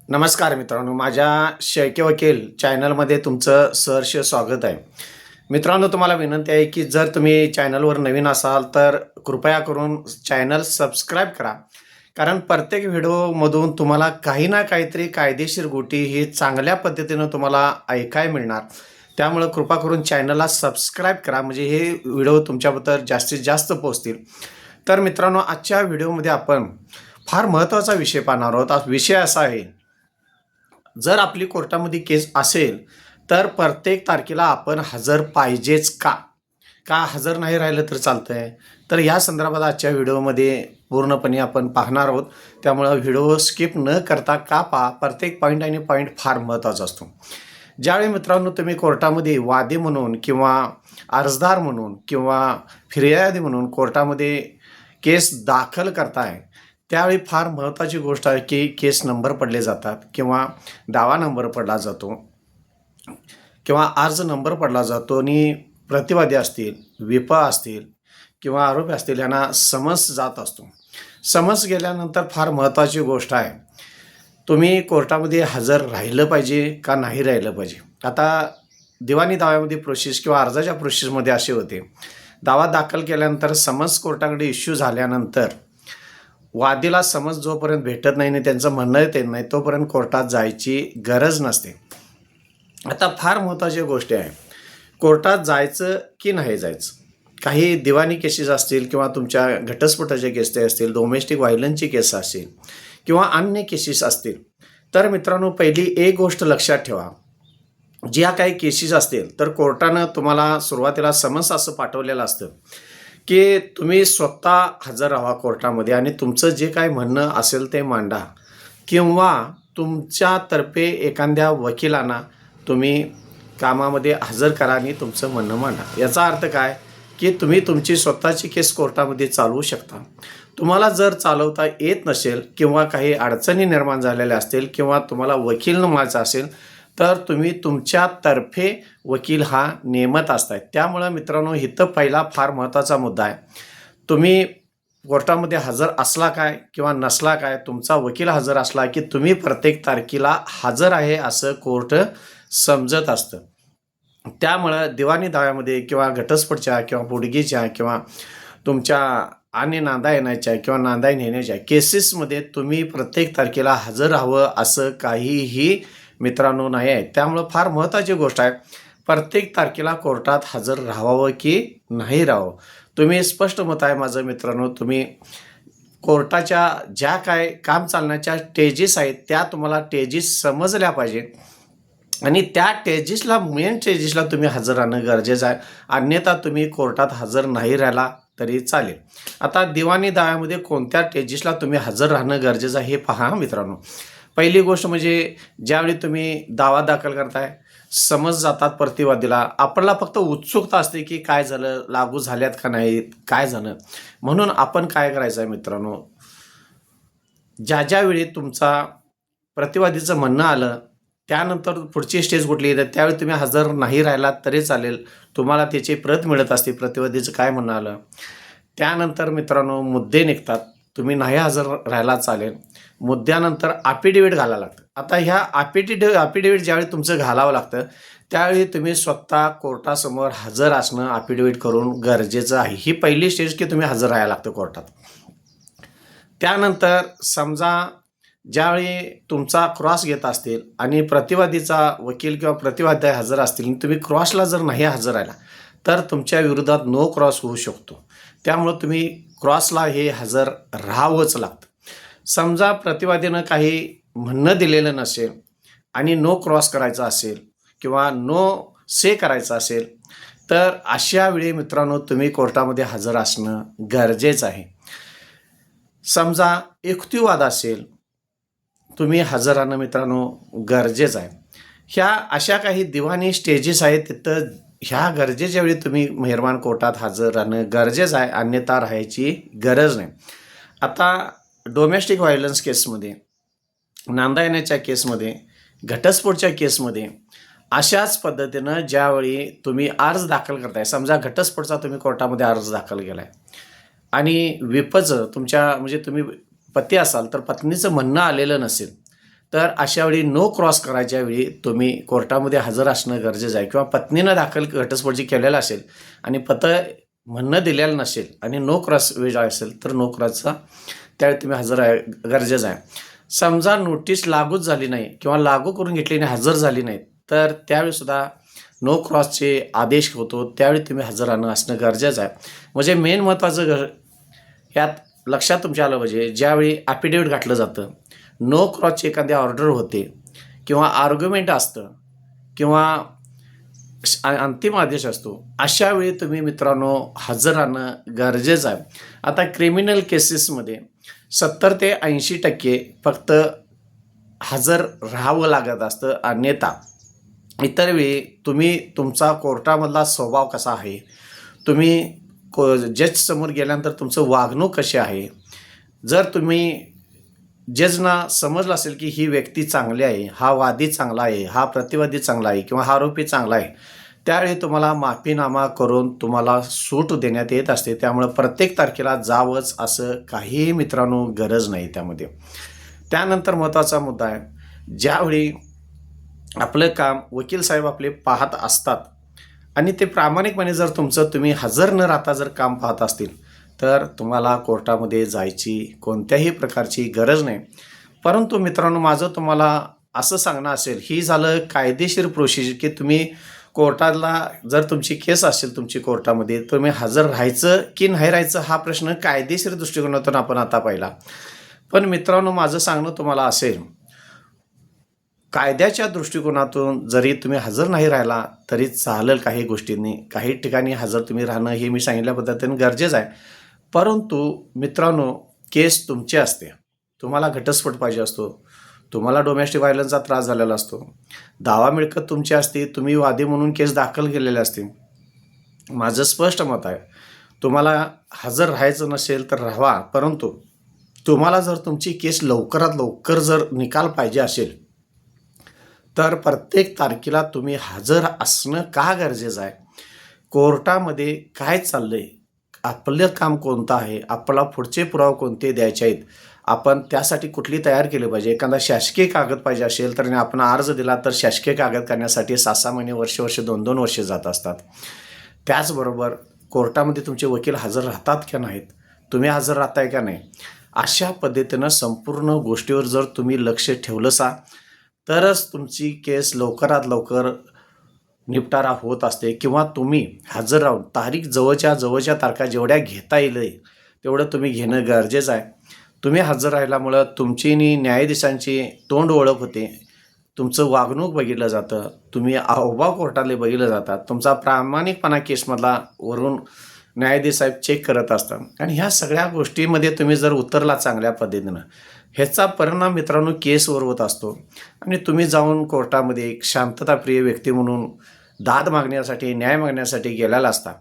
नमस्कार मित्रांनो, माझ्या शेळके वकील चॅनलमध्ये तुमचं सहर्ष स्वागत आहे. मित्रांनो, तुम्हाला विनंती आहे की जर तुम्ही चॅनलवर नवीन असाल तर कृपया करून चॅनल सबस्क्राईब करा. कारण प्रत्येक व्हिडिओमधून तुम्हाला काही ना काहीतरी कायदेशीर गोष्टी ही चांगल्या पद्धतीनं तुम्हाला ऐकायला मिळणार. त्यामुळं कृपा करून चॅनलला सबस्क्राईब करा, म्हणजे हे व्हिडिओ तुमच्याबद्दल जास्तीत जास्त पोहोचतील. तर मित्रांनो, आजच्या व्हिडिओमध्ये आपण फार महत्त्वाचा विषय पाहणार आहोत. हा विषय असा आहे, जर आपली कोर्टामध्ये केस असेल तर प्रत्येक तारखेला आपण हजर पाहिजेच का? का हजर नाही राहिलं तर चालतंय? तर या संदर्भात आजच्या व्हिडिओमध्ये पूर्णपणे आपण पाहणार आहोत. त्यामुळं व्हिडिओ स्किप न करता का पहा, प्रत्येक पॉईंट आणि पॉईंट फार महत्त्वाचा असतो. ज्यावेळी मित्रांनो तुम्ही कोर्टामध्ये वादी म्हणून किंवा अर्जदार म्हणून किंवा फिर्यादी म्हणून कोर्टामध्ये केस दाखल करताय, त्यावेळी फार महत्त्वाची गोष्ट आहे की केस नंबर पडले जातात किंवा दावा नंबर पडला जातो किंवा अर्ज नंबर पडला जातो आणि प्रतिवादी असतील, विपा असतील किंवा आरोपी असतील यांना समन्स जात असतो. समन्स गेल्यानंतर फार महत्त्वाची गोष्ट आहे, तुम्ही कोर्टामध्ये हजर राहिलं पाहिजे का नाही राहिलं पाहिजे. आता दिवाणी दाव्यामध्ये प्रोसेस किंवा अर्जाच्या प्रोसेसमध्ये असे होते, दावा दाखल केल्यानंतर समन्स कोर्टाकडे इश्यू झाल्यानंतर वादीला समज जोपर्यंत भेटत नाही आणि त्यांचं म्हणणं येत नाही तोपर्यंत कोर्टात जायची गरज नसते. आता फार महत्त्वाची गोष्ट आहे, कोर्टात जायचं की नाही जायचं. काही दिवाणी केसेस असतील किंवा तुमच्या घटस्फोटाच्या केसेस असतील, डोमेस्टिक व्हायलन्सची केस असतील किंवा अन्य केसेस असतील, तर मित्रांनो पहिली एक गोष्ट लक्षात ठेवा, ज्या काही केसेस असतील तर कोर्टानं तुम्हाला सुरुवातीला समन्स असं पाठवलेलं असतं की तुम्ही स्वतः हजर राहा कोर्टामध्ये आणि तुमचं जे काय म्हणणं असेल ते मांडा किंवा तुमच्यातर्फे एखाद्या वकिलांना तुम्ही कामामध्ये हजर करा आणि तुमचं म्हणणं मांडा. याचा अर्थ काय की तुम्ही तुमची स्वतःची केस कोर्टामध्ये चालवू शकता. तुम्हाला जर चालवता येत नसेल किंवा काही अडचणी निर्माण झालेल्या असतील किंवा तुम्हाला वकील नेमायचा असेल तर तुम्ही तुमच्यातर्फे वकील हा नेमत असताय. त्यामुळं मित्रांनो, इथं पहिला फार महत्त्वाचा मुद्दा आहे, तुम्ही कोर्टामध्ये हजर असला काय किंवा नसला काय, तुमचा वकील हजर असला की तुम्ही प्रत्येक तारखेला हजर आहे असं कोर्ट समजत असतं. त्यामुळं दिवाणी दाव्यामध्ये किंवा घटस्फोटच्या किंवा पोटगीच्या किंवा तुमच्या आणि नांदा येण्याच्या किंवा नांदा नेण्याच्या केसेसमध्ये तुम्ही प्रत्येक तारखेला हजर राहावं असं काहीही मित्रांनो नाही आहे. त्यामुळं फार महत्त्वाची गोष्ट आहे, प्रत्येक तारखेला कोर्टात हजर राहावं की नाही राहावं. तुम्ही स्पष्ट मत आहे माझं मित्रांनो, तुम्ही कोर्टाच्या ज्या काय काम चालण्याच्या स्टेजेस आहेत त्या तुम्हाला स्टेजेस समजल्या पाहिजे आणि त्या मेन स्टेजेसला तुम्ही हजर राहणं गरजेचं आहे. अन्यथा तुम्ही कोर्टात हजर नाही राहिला तरी चालेल. आता दिवाणी दाव्यामध्ये कोणत्या स्टेजेसला तुम्ही हजर राहणं गरजेचं आहे हे पहा मित्रांनो. पहिली गोष्ट म्हणजे ज्यावेळी तुम्ही दावा दाखल करताय, समज जातात प्रतिवादीला, आपल्याला फक्त उत्सुकता असते की काय झालं, लागू झाल्यात का नाहीत, काय झालं. म्हणून आपण काय करायचं आहे मित्रांनो, ज्यावेळी तुमचा प्रतिवादीचं म्हणणं आलं त्यानंतर पुढची स्टेज कुठली येते त्यावेळी तुम्ही हजर नाही राहिलात तरी चालेल, तुम्हाला त्याची प्रत मिळत असते प्रतिवादीचं काय म्हणणं आलं. त्यानंतर मित्रांनो मुद्दे निघतात, तुम्ही नाही हजर राहायला चालेल. मुद्द्यानंतर अफिडेविट घालावं लागतं. आता ह्या अफिडेविट ज्यावेळी तुमचं घालावं लागतं त्यावेळी तुम्ही स्वतः कोर्टासमोर हजर असणं अफिडेविट करून गरजेचं आहे. ही पहिली स्टेज की तुम्ही हजर राहायला लागतं कोर्टात. त्यानंतर समजा ज्यावेळी तुमचा क्रॉस घेत असतील आणि प्रतिवादीचा वकील किंवा प्रतिवादी हजर असतील आणि तुम्ही क्रॉसला जर नाही हजर राहिला तर तुमच्या विरोधात नो क्रॉस होऊ शकतो. त्यामुळं तुम्ही क्रॉसला हे हजर राहावंच लागतं. समजा प्रतिवादीनं काही म्हणणं दिलेलं नसेल आणि नो क्रॉस करायचा असेल किंवा नो से करायचं असेल तर अशा वेळी मित्रांनो तुम्ही कोर्टामध्ये हजर असणं गरजेचं आहे. समजा युक्तिवाद असेल, तुम्ही हजर राहणं मित्रांनो गरजेचं आहे. ह्या अशा काही दिवाणी स्टेजेस आहेत, तिथं ह्या गरजेच्या वेळी तुम्ही मेहरबान कोर्टात हजर राहणं गरजेचं आहे, अन्यथा राहायची गरज नाही. आता डोमेस्टिक व्हायलन्स केसमध्ये, नांदा येण्याच्या केसमध्ये, घटस्फोटच्या केसमध्ये अशाच पद्धतीनं ज्यावेळी तुम्ही अर्ज दाखल करताय, समजा घटस्फोटचा तुम्ही कोर्टामध्ये अर्ज दाखल केला आहे आणि विपचं तुमच्या म्हणजे तुम्ही पती असाल तर पत्नीचं म्हणणं आलेलं नसेल तर अशा वेळी नो क्रॉस करायच्या वेळी तुम्ही कोर्टामध्ये हजर असणं गरजेचं आहे. किंवा पत्नीनं दाखल घटस्फोट जी केलेला असेल आणि पतं म्हणणं दिलेलं नसेल आणि नो क्रॉस वेळ असेल तर नो क्रॉसचा त्यावेळी तुम्ही हजर आहे गरजेचं आहे. समजा नोटीस लागूच झाली नाही किंवा लागू करून घेतली नाही, हजर झाली नाही, तर त्यावेळीसुद्धा नो क्रॉसचे आदेश होतो, त्यावेळी तुम्ही हजर राहणं असणं गरजेचं आहे. म्हणजे मेन महत्त्वाचं ह्यात लक्षात तुमच्या आलं पाहिजे, ज्यावेळी ॲफिडेविट घातलं जातं, नो क्रॉसची एखादी ऑर्डर होते किंवा आर्ग्युमेंट असतं किंवा अंतिम आदेश असतो, अशा वेळी तुम्ही मित्रांनो हजर राहणं गरजेचं आहे. आता क्रिमिनल केसेसमध्ये 70 ते 80% फक्त हजर राहावं लागत असतं. अन्यथा इतर वेळी तुम्ही तुमचा कोर्टामधला स्वभाव कसा आहे, तुम्ही जजसमोर गेल्यानंतर तुमचं वागणूक कशी आहे, जर तुम्ही जजना समजलं असेल की ही व्यक्ती चांगली आहे, हा वादी चांगला आहे, हा प्रतिवादी चांगला आहे किंवा हा आरोपी चांगला आहे, त्यावेळी तुम्हाला माफीनामा करून तुम्हाला सूट देण्यात येत असते. त्यामुळे प्रत्येक तारखेला जावंच असं काहीही मित्रांनो गरज नाही त्यामध्ये. त्यानंतर महत्त्वाचा मुद्दा आहे, ज्यावेळी आपलं काम वकील साहेब आपले पाहत असतात आणि ते प्रामाणिकपणे जर तुम्ही हजर न राहता जर काम पाहत असतील, तर तुम्हाला कोर्टामध्ये जायची कोणत्याही प्रकारची गरज नाही. परंतु मित्रांनो, माझं तुम्हाला असं सांगणं असेल, ही झालं कायदेशीर प्रोसिजर की तुम्ही कोर्टाला जर तुमची केस असेल तुमची कोर्टामध्ये, तुम्ही हजर राहायचं की नाही राहायचं हा प्रश्न कायदेशीर दृष्टिकोनातून आपण आता पाहिला. पण मित्रांनो, माझं सांगणं तुम्हाला असेल, कायद्याच्या दृष्टिकोनातून जरी तुम्ही हजर नाही राहिला तरी चालेल. काही गोष्टींनी काही ठिकाणी हजर तुम्ही राहणं हे मी सांगितल्या पद्धतीने गरजेचं आहे. परंतु मित्रांनो, केस तुमची असते, तुम्हाला घटस्फोट पाहिजे असतो, तुम्हाला डोमेस्टिक व्हायलन्सचा त्रास झालेला असतो, दावा मिळकत तुमची असते, तुम्ही वादी म्हणून केस दाखल केलेले असते. माझं स्पष्ट मत आहे, तुम्हाला हजर राहायचं नसेल तर राहावा, परंतु तुम्हाला जर तुमची केस लवकरात लवकर जर निकाल पाहिजे असेल तर प्रत्येक तारखेला तुम्ही हजर असणं का गरजेचं आहे, कोर्टामध्ये काय चाललं आहे, आपलं काम कोणतं आहे, आपल्याला पुढचे पुरावे कोणते द्यायचे आहेत, आपण त्यासाठी कुठली तयार केली पाहिजे. एखादा शासकीय कागद पाहिजे असेल तर आपण अर्ज दिला तर शासकीय कागद करण्यासाठी 6-6 महिने, वर्ष 2-2 वर्षे जात असतात. त्याचबरोबर कोर्टामध्ये तुमचे वकील हजर राहतात का नाहीत, तुम्ही हजर राहताय का नाही, अशा पद्धतीनं संपूर्ण गोष्टीवर जर तुम्ही लक्ष ठेवलंसा तरच तुमची केस लवकरात लवकर निपटारा होत असते. किंवा तुम्ही हजर राहून तारीख जवळच्या तारखा जेवढ्या घेता येईल तेवढं तुम्ही घेणं गरजेचं आहे. तुम्ही हजर राहिल्यामुळं तुमची आणि न्यायाधीशांची तोंड ओळख होते, तुमचं वागणूक बघितलं जातं, तुम्ही अहवाल कोर्टाले बघितलं जातात, तुमचा प्रामाणिकपणा केसमधला वरून न्यायाधीश साहेब चेक करत असतात. आणि ह्या सगळ्या गोष्टींमध्ये तुम्ही जर उतरला चांगल्या पद्धतीनं, ह्याचा परिणाम मित्रांनो केसवर होत असतो. आणि तुम्ही जाऊन कोर्टामध्ये एक शांतताप्रिय व्यक्ती म्हणून दाद मागण्यासाठी, न्याय मागण्यासाठी गेलेला असता,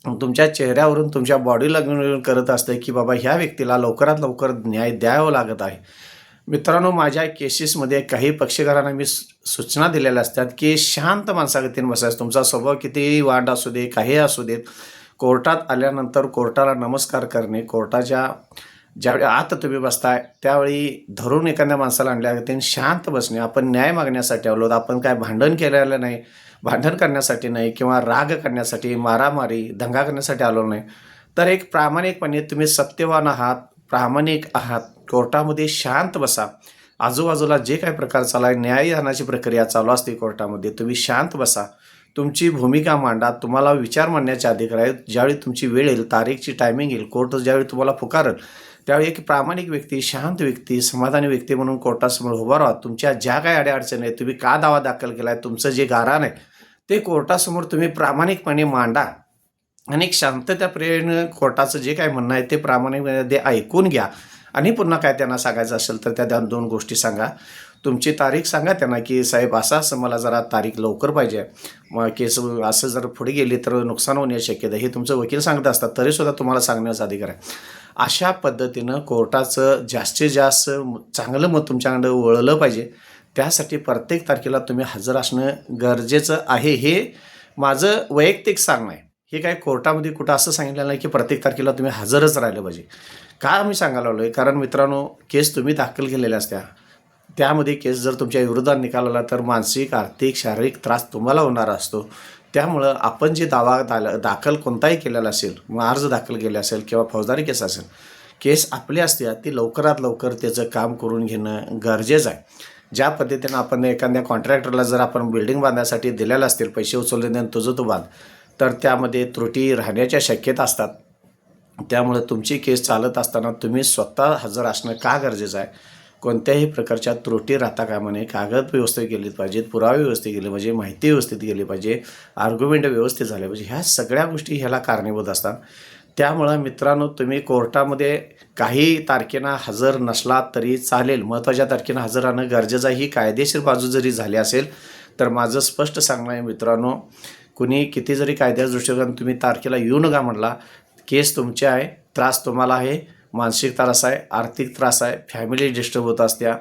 तुमच्या चेहऱ्यावरून तुमच्या बॉडी लँग्वेज करत असतं की बाबा ह्या व्यक्तीला लवकरात लवकर न्याय द्यावा लागत आहे. मित्रांनो, माझ्या केसेसमध्ये काही पक्षकारांना मी सूचना दिलेल्या असतात की शांत माणसागतीने बसायचं, तुमचा स्वभाव कितीही वांड असू दे, काही असू देत, कोर्टात आल्यानंतर कोर्टाला नमस्कार करणे, कोर्टाच्या ज्यावेळी आत तुम्ही बसताय त्यावेळी धरून एखाद्या माणसाला आणल्या शांत बसणे. आपण न्याय मागण्यासाठी आलो, आपण काय भांडण केलेलं नाही, भांडण करण्यासाठी नाही किंवा राग करण्यासाठी, मारामारी, दंगा करण्यासाठी आलो नाही. तर एक प्रामाणिकपणे तुम्ही सत्यवान आहात, प्रामाणिक आहात, कोर्टामध्ये शांत बसा. आजूबाजूला जे काही प्रकार चालू आहे, न्यायदानाची प्रक्रिया चालू असते कोर्टामध्ये, तुम्ही शांत बसा, तुमची भूमिका मांडा. तुम्हाला विचार मांडण्याचे अधिकार आहेत. ज्यावेळी तुमची वेळ येईल, तारीखची टायमिंग येईल, कोर्ट ज्यावेळी तुम्हाला पुकारेल त्यावेळी एक प्रामाणिक व्यक्ती, शांत व्यक्ती, समाधानी व्यक्ती म्हणून कोर्टासमोर उभा राहा. तुमच्या ज्या काही अडीअडचणी आहेत, तुम्ही का दावा दाखल केला आहे, तुमचं जे गाऱ्हाण आहे ते कोर्टासमोर तुम्ही प्रामाणिकपणे मांडा आणि एक शांतताप्रियेने कोर्टाचं जे काय म्हणणं आहे ते प्रामाणिकपणे ऐकून घ्या. आणि पुन्हा काय त्यांना सांगायचं असेल तर त्या 2 गोष्टी सांगा. तुमची तारीख सांगा त्यांना की साहेब असं मला जरा तारीख लवकर पाहिजे, मग केस असं जर पुढे गेली तर नुकसान होण्याची शक्यता, हे तुमचं वकील सांगत असतात, तरीसुद्धा तुम्हाला सांगण्याचा अधिकार आहे. अशा पद्धतीनं कोर्टाचं जास्तीत जास्त चांगलं मत तुमच्याकडे वळलं पाहिजे. त्यासाठी प्रत्येक तारखेला तुम्ही हजर असणं गरजेचं आहे. हे माझं वैयक्तिक सांगणं आहे. हे काय कोर्टामध्ये कुठं असं सांगितलेलं नाही की प्रत्येक तारखेला तुम्ही हजरच राहिलं पाहिजे. का मी सांगायला आलो आहे, कारण मित्रांनो केस तुम्ही दाखल केलेल्या असत्या, त्यामध्ये केस जर तुमच्या विरोधात निकाल तर मानसिक, आर्थिक, शारीरिक त्रास तुम्हाला होणार असतो. त्यामुळं आपण जे दावा दाखल कोणताही केलेला असेल, मग अर्ज दाखल केला असेल किंवा फौजदारी केस असेल, केस आपली असते ती लवकरात लवकर त्याचं काम करून घेणं गरजेचं आहे. ज्या पद्धतीनं आपण एखाद्या कॉन्ट्रॅक्टरला जर आपण बिल्डिंग बांधण्यासाठी दिलेलं असतील, पैसे उचलले नाही तुझं तू बांध, तर त्यामध्ये त्रुटी राहण्याच्या शक्यता असतात. त्यामुळे तुमची केस चालत असताना तुम्ही स्वतः हजर असणं का गरजेचं आहे. कोणत्याही प्रकारच्या त्रुटी राहता कामा नये. कागद व्यवस्थित केली पाहिजेत, पुरावे व्यवस्थित केले पाहिजे, माहिती व्यवस्थित केली पाहिजे, आर्ग्युमेंट व्यवस्थित झाले पाहिजे. ह्या सगळ्या गोष्टी ह्याला कारणीभूत असतात. त्यामुळं मित्रांनो, तुम्ही कोर्टामध्ये काही तारखेला हजर नसला तरी चालेल, महत्त्वाच्या तारखेला हजर राहणं गरजेचं आहे. ही कायदेशीर बाजू जरी झाली असेल तर माझं स्पष्ट सांगणं आहे मित्रांनो, कुणी किती जरी कायद्याच्या दृष्टिकोनातून तुम्ही तारखेला येऊ नका म्हणला, केस तुमचे आहे, त्रास तुम्हाला आहे, मानसिक त्रास आहे, आर्थिक त्रास आहे, फॅमिली डिस्टर्ब होत असत्या,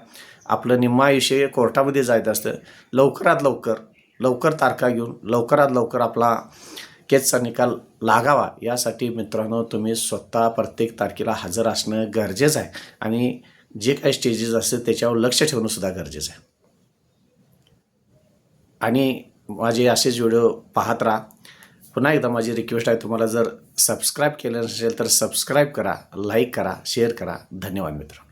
आपलं निम्मा आयुष्य कोर्टामध्ये जायचं असतं. लवकरात लवकर तारखा घेऊन लवकरात लवकर आपला केसचा निकाल लागावा यासाठी मित्रांनो तुम्ही स्वतः प्रत्येक तारखेला हजर असणं गरजेचं आहे आणि जे काही स्टेजेस असतील त्याच्यावर लक्ष ठेवणं सुद्धा गरजेचं आहे. आणि माझे असेच व्हिडिओ पाहत राहा. पुन्हा एकदा माझी रिक्वेस्ट आहे, तुम्हाला जर सबस्क्राईब केलं नसेल तर सबस्क्राईब करा, लाईक करा, शेअर करा. धन्यवाद मित्र.